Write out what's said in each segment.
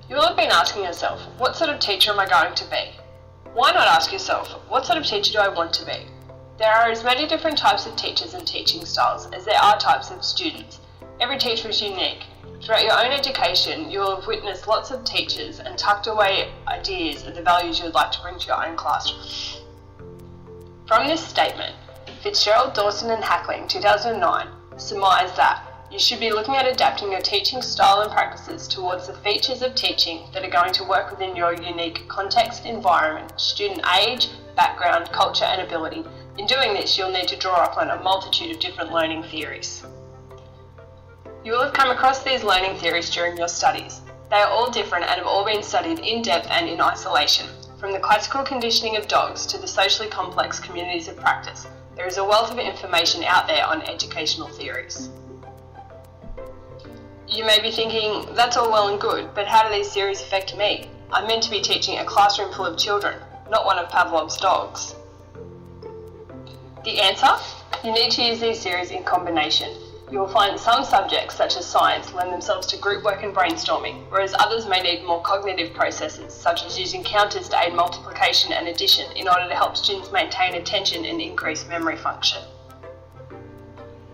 You will have been asking yourself, what sort of teacher am I going to be? Why not ask yourself, what sort of teacher do I want to be? There are as many different types of teachers and teaching styles as there are types of students. Every teacher is unique. Throughout your own education, you will have witnessed lots of teachers and tucked away ideas of the values you would like to bring to your own classroom. From this statement, Fitzgerald, Dawson and Hackling, 2009, surmised that you should be looking at adapting your teaching style and practices towards the features of teaching that are going to work within your unique context, environment, student age, background, culture and ability. In doing this, you'll need to draw upon a multitude of different learning theories. You will have come across these learning theories during your studies. They are all different and have all been studied in depth and in isolation. From the classical conditioning of dogs to the socially complex communities of practice, there is a wealth of information out there on educational theories. You may be thinking, that's all well and good, but how do these theories affect me? I'm meant to be teaching a classroom full of children, not one of Pavlov's dogs. The answer? You need to use these theories in combination. You will find some subjects, such as science, lend themselves to group work and brainstorming, whereas others may need more cognitive processes, such as using counters to aid multiplication and addition in order to help students maintain attention and increase memory function.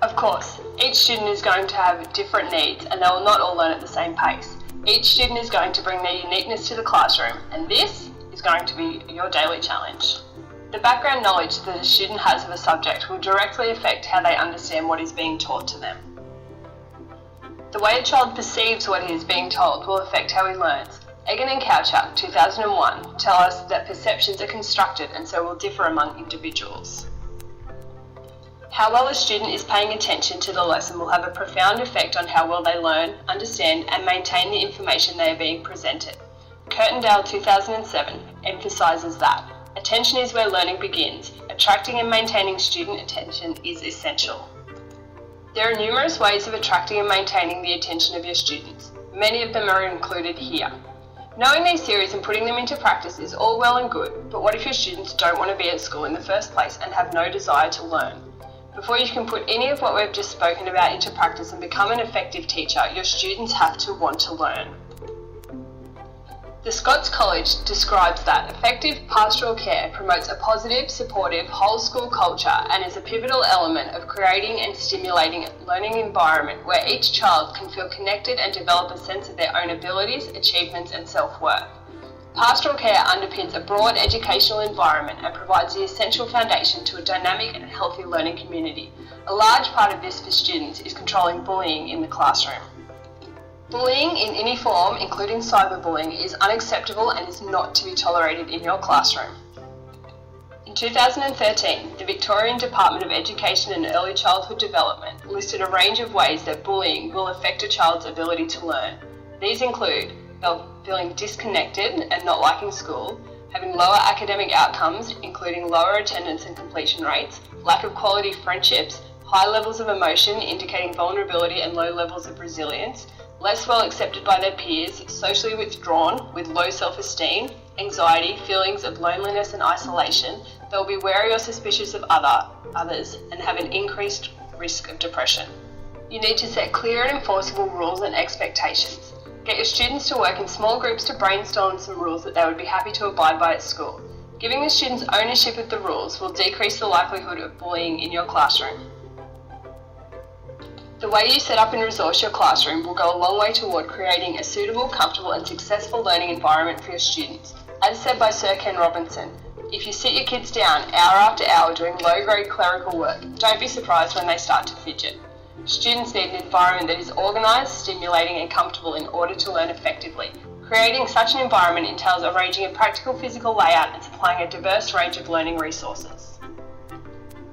Of course, each student is going to have different needs and they will not all learn at the same pace. Each student is going to bring their uniqueness to the classroom, and this is going to be your daily challenge. The background knowledge that a student has of a subject will directly affect how they understand what is being taught to them. The way a child perceives what he is being told will affect how he learns. Egan and Couchak, 2001, tell us that perceptions are constructed and so will differ among individuals. How well a student is paying attention to the lesson will have a profound effect on how well they learn, understand and maintain the information they are being presented. Kurtendale, 2007, emphasises that attention is where learning begins. Attracting and maintaining student attention is essential. There are numerous ways of attracting and maintaining the attention of your students. Many of them are included here. Knowing these theories and putting them into practice is all well and good, but what if your students don't want to be at school in the first place and have no desire to learn? Before you can put any of what we've just spoken about into practice and become an effective teacher, your students have to want to learn. The Scots College describes that effective pastoral care promotes a positive, supportive, whole school culture and is a pivotal element of creating and stimulating a learning environment where each child can feel connected and develop a sense of their own abilities, achievements and self-worth. Pastoral care underpins a broad educational environment and provides the essential foundation to a dynamic and healthy learning community. A large part of this for students is controlling bullying in the classroom. Bullying in any form, including cyberbullying, is unacceptable and is not to be tolerated in your classroom. In 2013, the Victorian Department of Education and Early Childhood Development listed a range of ways that bullying will affect a child's ability to learn. These include feeling disconnected and not liking school, having lower academic outcomes, including lower attendance and completion rates, lack of quality friendships, high levels of emotion indicating vulnerability and low levels of resilience, less well accepted by their peers, socially withdrawn with low self-esteem, anxiety, feelings of loneliness and isolation. They will be wary or suspicious of others and have an increased risk of depression. You need to set clear and enforceable rules and expectations. Get your students to work in small groups to brainstorm some rules that they would be happy to abide by at school. Giving the students ownership of the rules will decrease the likelihood of bullying in your classroom. The way you set up and resource your classroom will go a long way toward creating a suitable, comfortable and successful learning environment for your students. As said by Sir Ken Robinson, if you sit your kids down hour after hour doing low-grade clerical work, don't be surprised when they start to fidget. Students need an environment that is organised, stimulating and comfortable in order to learn effectively. Creating such an environment entails arranging a practical physical layout and supplying a diverse range of learning resources.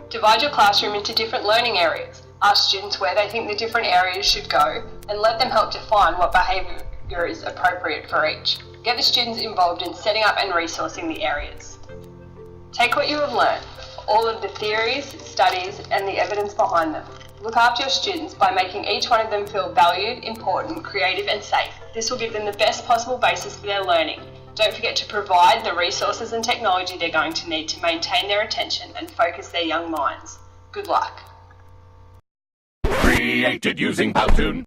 Divide your classroom into different learning areas. Ask students where they think the different areas should go and let them help define what behaviour is appropriate for each. Get the students involved in setting up and resourcing the areas. Take what you have learned, all of the theories, studies and the evidence behind them. Look after your students by making each one of them feel valued, important, creative and safe. This will give them the best possible basis for their learning. Don't forget to provide the resources and technology they're going to need to maintain their attention and focus their young minds. Good luck. Created using Powtoon.